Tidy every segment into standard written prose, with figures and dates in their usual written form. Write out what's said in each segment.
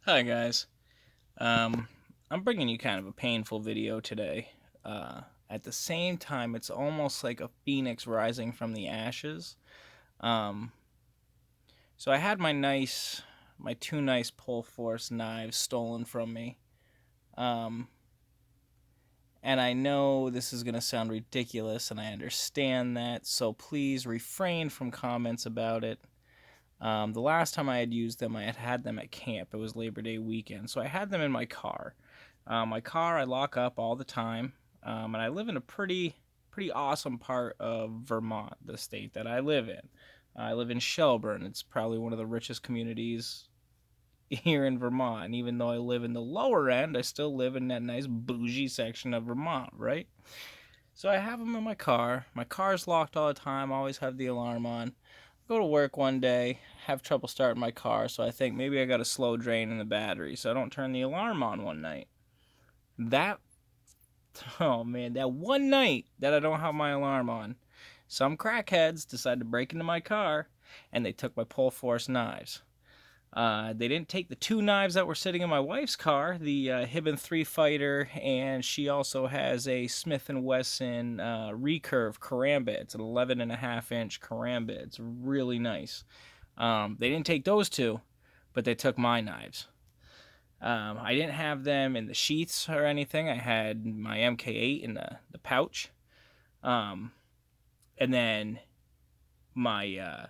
Hi guys. I'm bringing you kind of a painful video today. At the same time, it's almost like a phoenix rising from the ashes. Um, so I had my two nice Pohl Force knives stolen from me. Um, and I know this is gonna sound ridiculous, and I understand that. So please refrain from comments about it. The last time I had used them, I had had them at camp. It was Labor Day weekend, so I had them in my car. My car I lock up all the time, and I live in a pretty awesome part of Vermont, the state that I live in. I live in Shelburne. It's probably one of the richest communities here in Vermont. And even though I live in the lower end, I still live in that nice bougie section of Vermont, right? So I have them in my car. My car's locked all the time. I always have the alarm on. Go to work one day, have trouble starting my car, so I think maybe I got a slow drain in the battery, so I don't turn the alarm on one night. That, oh man, that one night that I don't have my alarm on, some crackheads decided to break into my car and they took my Pohl Force knives. They didn't take the two knives that were sitting in my wife's car, the Hibbon 3 Fighter, and she also has a Smith & Wesson recurve karambit. It's an 11.5-inch karambit. It's really nice. They didn't take those two, but they took my knives. I didn't have them in the sheaths or anything. I had my MK8 in the pouch. Um, and then my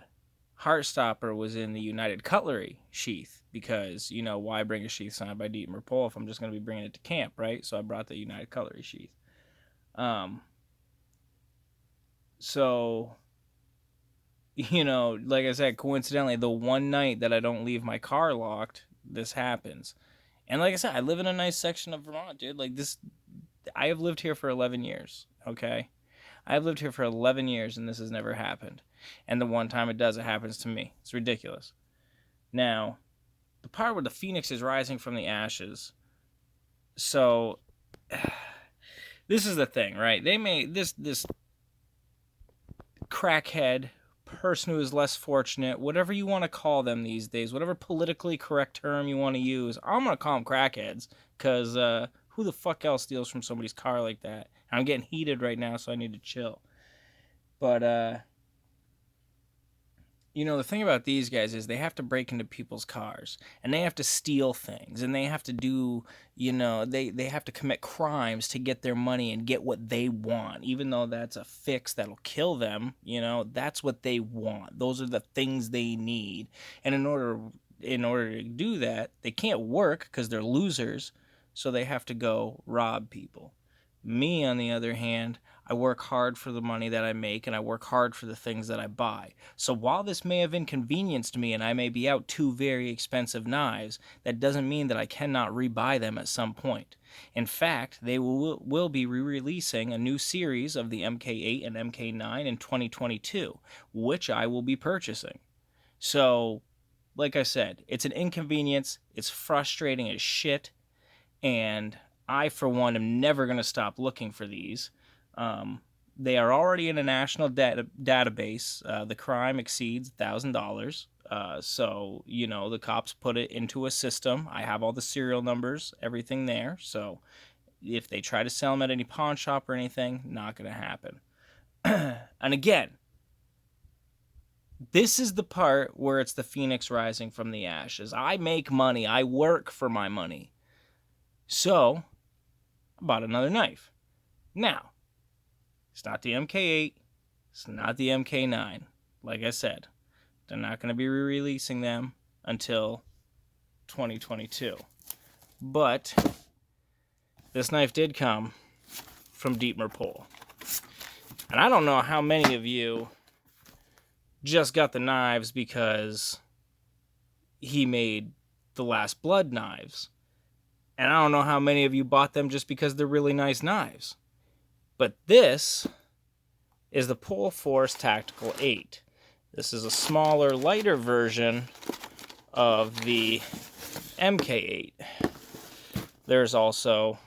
Heartstopper was in the United Cutlery sheath because, why bring a sheath signed by Dietmar Pohl if I'm just going to be bringing it to camp, right? So I brought the United Cutlery sheath. Um, so, like I said, coincidentally, the one night that I don't leave my car locked, this happens. And like I said, I live in a nice section of Vermont, dude. Like this, I have lived here for 11 years, okay? I have lived here for 11 years and this has never happened. And the one time it does, it happens to me. It's ridiculous. Now, the part where the phoenix is rising from the ashes. So this is the thing, right? They made this crackhead person who is less fortunate, whatever you want to call them these days, whatever politically correct term you want to use. I'm gonna call them crackheads because who the fuck else steals from somebody's car like that? I'm getting heated right now, so I need to chill. But the thing about these guys is they have to break into people's cars and they have to steal things and they have to do, they have to commit crimes to get their money and get what they want. Even though that's a fix that'll kill them, that's what they want. Those are the things they need. And in order to do that, they can't work because they're losers, so they have to go rob people. Me, on the other hand, I work hard for the money that I make and I work hard for the things that I buy. So while this may have inconvenienced me and I may be out two very expensive knives, that doesn't mean that I cannot rebuy them at some point. In fact, they will be re-releasing a new series of the MK8 and MK9 in 2022, which I will be purchasing. So, like I said, it's an inconvenience, it's frustrating as shit, and I, for one, am never going to stop looking for these. Um, they are already in a national database. The crime exceeds $1,000. So, the cops put it into a system. I have all the serial numbers, everything there. So, if they try to sell them at any pawn shop or anything, not going to happen. And again, this is the part where it's the phoenix rising from the ashes. I make money, I work for my money. So, I bought another knife. Now, it's not the MK8. It's not the MK9. Like I said, they're not going to be re-releasing them until 2022. But this knife did come from Dietmar Pohl. And I don't know how many of you just got the knives because he made the Last Blood knives. And I don't know how many of you bought them just because they're really nice knives. But this is the Pohl Force Tactical 8. This is a smaller, lighter version of the MK8. There's also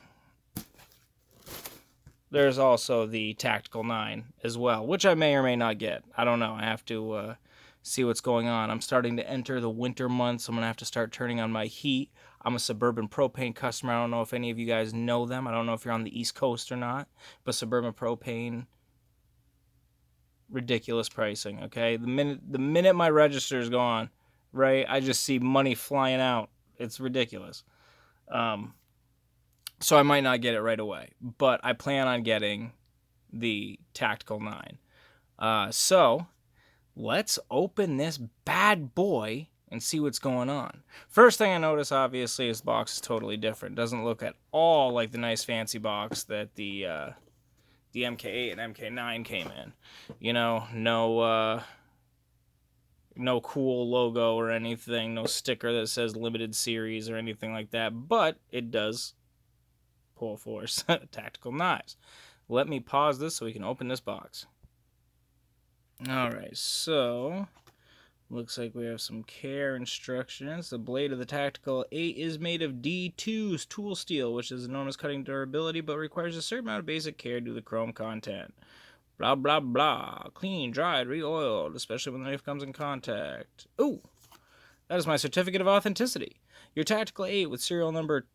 the Tactical 9 as well, which I may or may not get. I don't know. I have to see what's going on. I'm starting to enter the winter months. I'm going to have to start turning on my heat. I'm a Suburban Propane customer. I don't know if any of you guys know them. I don't know if you're on the East Coast or not, but Suburban Propane, ridiculous pricing, okay? The minute my register is gone, right, I just see money flying out. It's ridiculous. So I might not get it right away, but I plan on getting the Tactical 9. So let's open this bad boy and see what's going on. First thing I notice, obviously, is the box is totally different. Doesn't look at all like the nice fancy box that the MK8 and MK9 came in. You know, no cool logo or anything, no sticker that says limited series or anything like that, but it does Pohl Force tactical knives. Let me pause this so we can open this box. Alright, so looks like we have some care instructions. The blade of the Tactical 8 is made of D2's tool steel, which has enormous cutting durability but requires a certain amount of basic care due to the chrome content. Blah, blah, blah. Clean, dried, re-oiled, especially when the knife comes in contact. Ooh, that is my certificate of authenticity. Your Tactical 8 with serial number...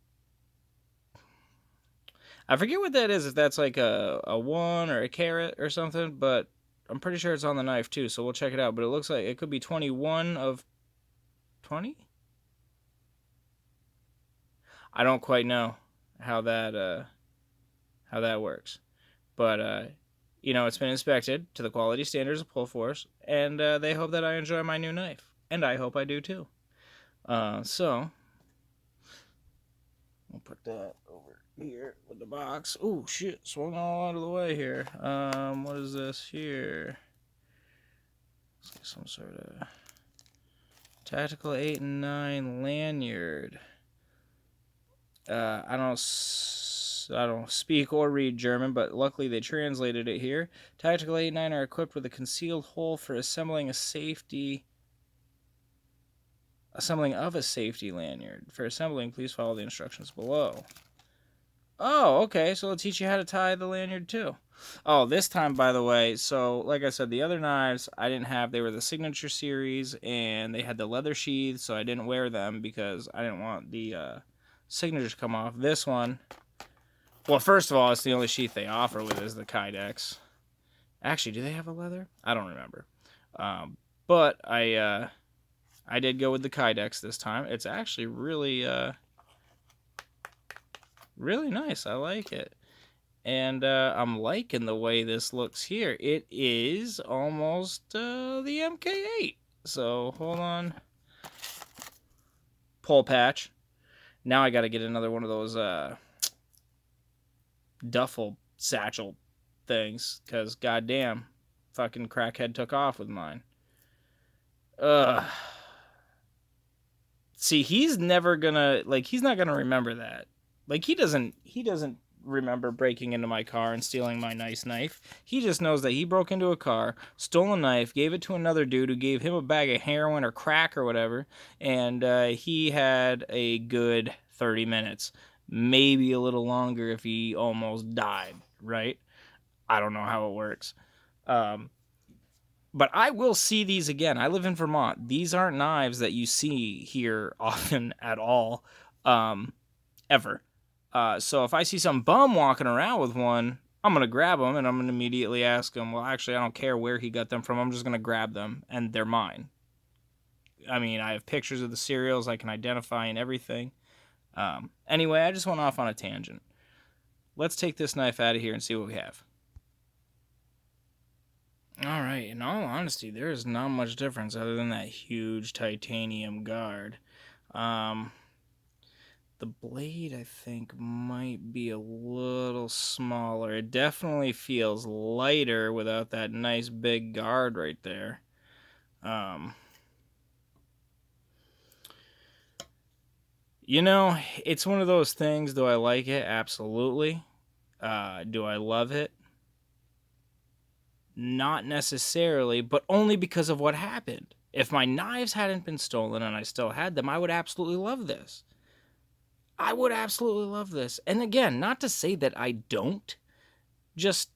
I forget what that is, if that's like a 1 or a carat or something, but I'm pretty sure it's on the knife too, so we'll check it out. But it looks like it could be 21 of 20? I don't quite know how that works. But, you know, it's been inspected to the quality standards of Pohl Force, and they hope that I enjoy my new knife. And I hope I do too. So, we'll put that over here with the box. Oh, shit, swung all out of the way here. What is this here? Let's get some sort of Tactical 8 and 9 lanyard. I don't speak or read German, but luckily they translated it here. Tactical 8 and 9 are equipped with a concealed hole for assembling of a safety lanyard. For assembling, please follow the instructions below. Oh, okay, so it'll teach you how to tie the lanyard too. Oh, this time, by the way, so like I said, the other knives I didn't have. They were the Signature series, and they had the leather sheath, so I didn't wear them because I didn't want the Signature to come off. This one, well, first of all, it's the only sheath they offer with is the Kydex. Actually, do they have a leather? I don't remember. But I did go with the Kydex this time. It's actually really nice. I like it. And I'm liking the way this looks here. It is almost the MK8. So, hold on. Pull patch. Now I got to get another one of those duffel satchel things. Because, goddamn, fucking crackhead took off with mine. See, he's never gonna, like, he's not gonna remember that. Like, he doesn't remember breaking into my car and stealing my nice knife. He just knows that he broke into a car, stole a knife, gave it to another dude who gave him a bag of heroin or crack or whatever, and he had a good 30 minutes. Maybe a little longer if he almost died, right? I don't know how it works. But I will see these again. I live in Vermont. These aren't knives that you see here often at all, ever. So if I see some bum walking around with one, I'm going to grab them, and I'm going to immediately ask him, well, actually, I don't care where he got them from. I'm just going to grab them, and they're mine. I mean, I have pictures of the serials I can identify and everything. Anyway, I just went off on a tangent. Let's take this knife out of here and see what we have. Alright, in all honesty, there is not much difference other than that huge titanium guard. The blade, I think, might be a little smaller. It definitely feels lighter without that nice big guard right there. You know, it's one of those things. Do I like it? Absolutely. Do I love it? Not necessarily, but only because of what happened. If my knives hadn't been stolen and I still had them, I would absolutely love this. I would absolutely love this. And again, not to say that I don't, just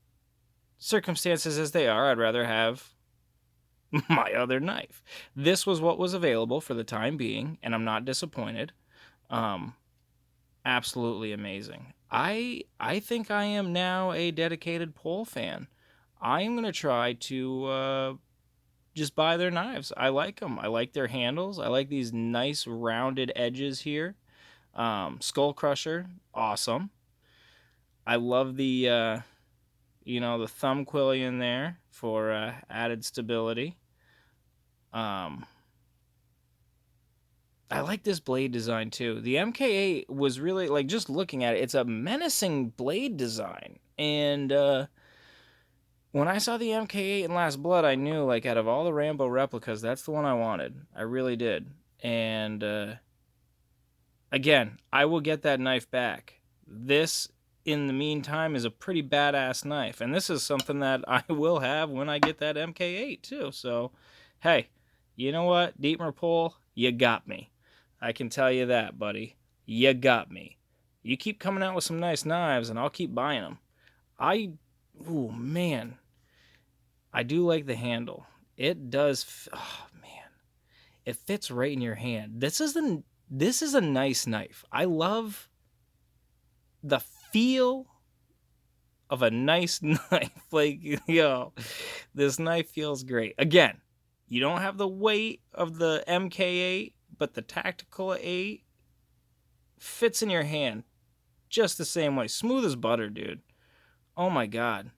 circumstances as they are, I'd rather have my other knife. This was what was available for the time being, and I'm not disappointed. Absolutely amazing. I think I am now a dedicated Pohl fan. I am going to try to just buy their knives. I like them. I like their handles. I like these nice rounded edges here. Skull Crusher, awesome. I love the the thumb quillion there for added stability. I like this blade design too. The MK8 was really, like, just looking at it, it's a menacing blade design. And when I saw the MK8 in Last Blood, I knew, like, out of all the Rambo replicas, that's the one I wanted. I really did. And again, I will get that knife back. This, in the meantime, is a pretty badass knife. And this is something that I will have when I get that MK8 too. So, hey, you know what? Dietmar Pohl, you got me. I can tell you that, buddy. You got me. You keep coming out with some nice knives, and I'll keep buying them. Oh, man. I do like the handle. It does. Oh, man. It fits right in your hand. This is a nice knife. I love the feel of a nice knife. Like, this knife feels great. Again, you don't have the weight of the MK8, but the Tactical 8 fits in your hand just the same way. Smooth as butter, dude. Oh my god.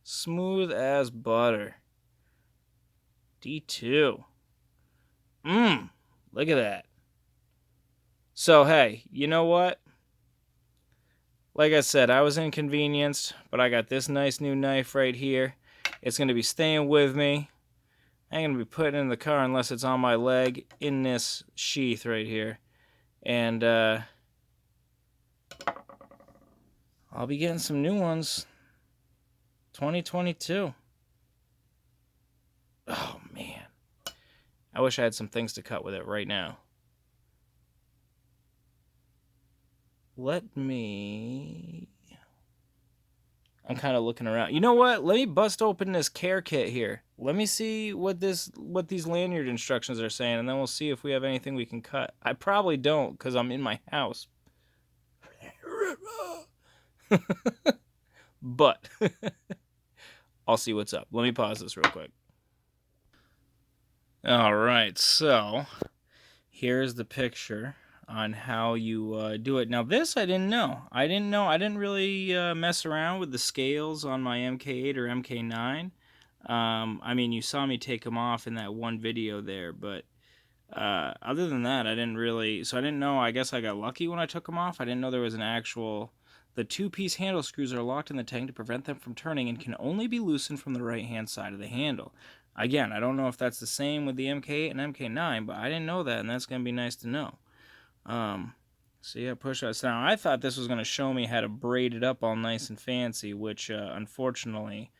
Smooth as butter. D2. Look at that. So, hey, you know what? Like I said, I was inconvenienced, but I got this nice new knife right here. It's going to be staying with me. I ain't going to be putting it in the car unless it's on my leg in this sheath right here. And I'll be getting some new ones 2022. Oh, man. I wish I had some things to cut with it right now. I'm kind of looking around. You know what? Let me bust open this care kit here. Let me see what these lanyard instructions are saying, and then we'll see if we have anything we can cut. I probably don't, because I'm in my house. But I'll see what's up. Let me pause this real quick. All right, so here's the picture on how you do it. Now, this I didn't know. I didn't really mess around with the scales on my MK8 or MK9. I mean, you saw me take them off in that one video there, but other than that, I didn't really. So I didn't know. I guess I got lucky when I took them off. I didn't know there was an actual. The two-piece handle screws are locked in the tank to prevent them from turning and can only be loosened from the right-hand side of the handle. Again, I don't know if that's the same with the MK8 and MK9, but I didn't know that, and that's going to be nice to know. So yeah, push us. Now, I thought this was going to show me how to braid it up all nice and fancy, which, unfortunately,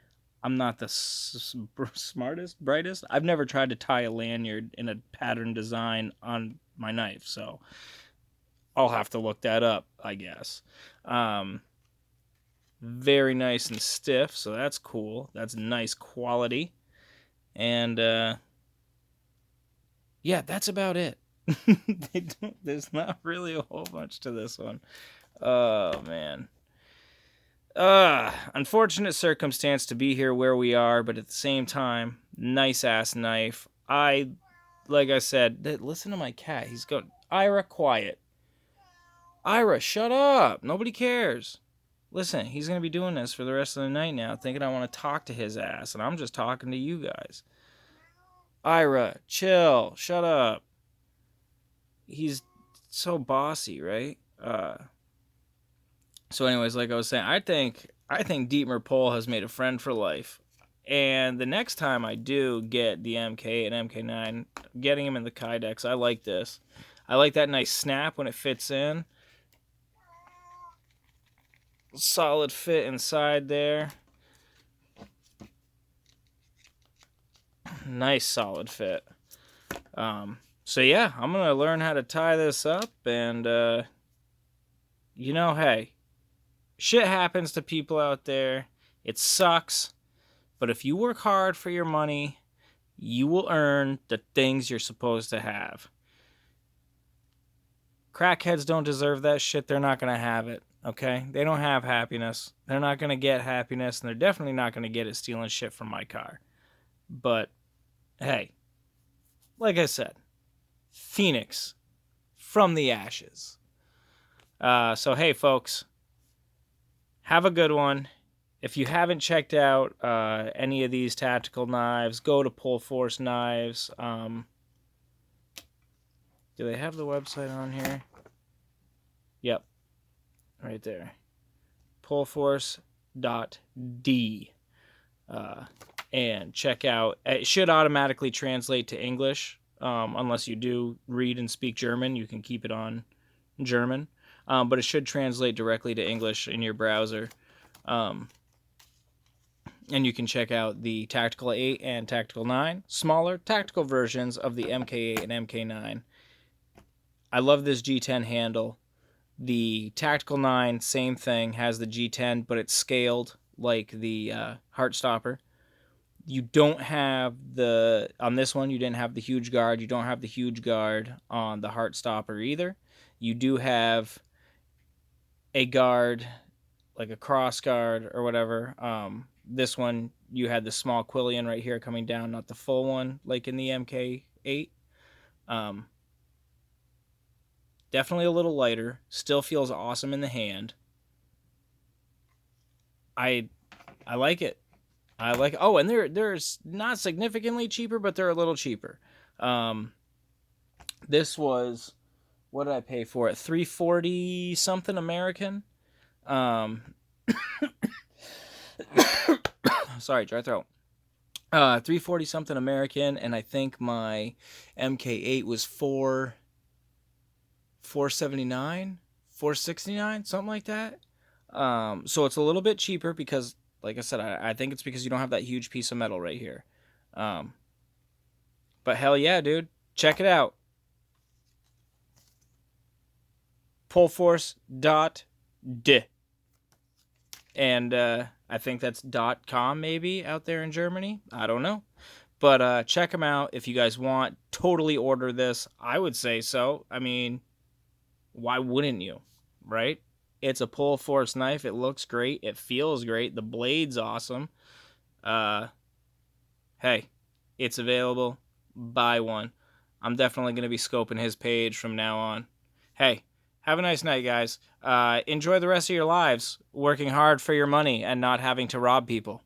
I'm not the smartest, brightest. I've never tried to tie a lanyard in a pattern design on my knife, so I'll have to look that up, I guess. Very nice and stiff, so that's cool. That's nice quality. And, yeah, that's about it. There's not really a whole bunch to this one. Oh, man. Unfortunate circumstance to be here where we are, but at the same time, nice-ass knife. Like I said, listen to my cat. He's going, Ira, quiet. Ira, shut up. Nobody cares. Listen, he's going to be doing this for the rest of the night now, thinking I want to talk to his ass, and I'm just talking to you guys. Ira, chill. Shut up. He's so bossy, right? So anyways, like I was saying, I think Dietmar Pohl has made a friend for life. And the next time I do get the MK and MK9, getting him in the Kydex, I like this. I like that nice snap when it fits in. Solid fit inside there. Nice solid fit. So yeah, I'm going to learn how to tie this up. And, hey, shit happens to people out there. It sucks. But if you work hard for your money, you will earn the things you're supposed to have. Crackheads don't deserve that shit. They're not going to have it, okay? They don't have happiness. They're not going to get happiness, and they're definitely not going to get it stealing shit from my car. But, hey, like I said, Phoenix from the ashes. So, hey, folks, have a good one. If you haven't checked out any of these tactical knives, go to Pohl Force Knives. Do they have the website on here? Yep, right there. Pohlforce.d. And check out. It should automatically translate to English, unless you do read and speak German. You can keep it on German, but it should translate directly to English in your browser. And you can check out the Tactical 8 and Tactical 9, smaller tactical versions of the MK8 and MK9. I love this G10 handle. The Tactical 9, same thing, has the G10, but it's scaled like the Heartstopper. You don't have on this one, you didn't have the huge guard. You don't have the huge guard on the Heartstopper either. You do have a guard, like a cross guard or whatever. This one, you had the small Quillian right here coming down, not the full one like in the MK8. Definitely a little lighter. Still feels awesome in the hand. I like it. I like. Oh, and there's not significantly cheaper, but they're a little cheaper. This was, what did I pay for it? $340 something American. Sorry, dry throat. $340 something American, and I think my MK8 was $479, $469, something like that. So it's a little bit cheaper because, like I said, I think it's because you don't have that huge piece of metal right here. But hell yeah, dude, check it out. Pohlforce.de. And I think that's .com maybe out there in Germany. I don't know. But check them out if you guys want. Totally order this. I would say so. I mean, why wouldn't you? Right? It's a Pohl Force knife. It looks great. It feels great. The blade's awesome. Hey, it's available. Buy one. I'm definitely going to be scoping his page from now on. Hey, have a nice night, guys. Enjoy the rest of your lives, working hard for your money and not having to rob people.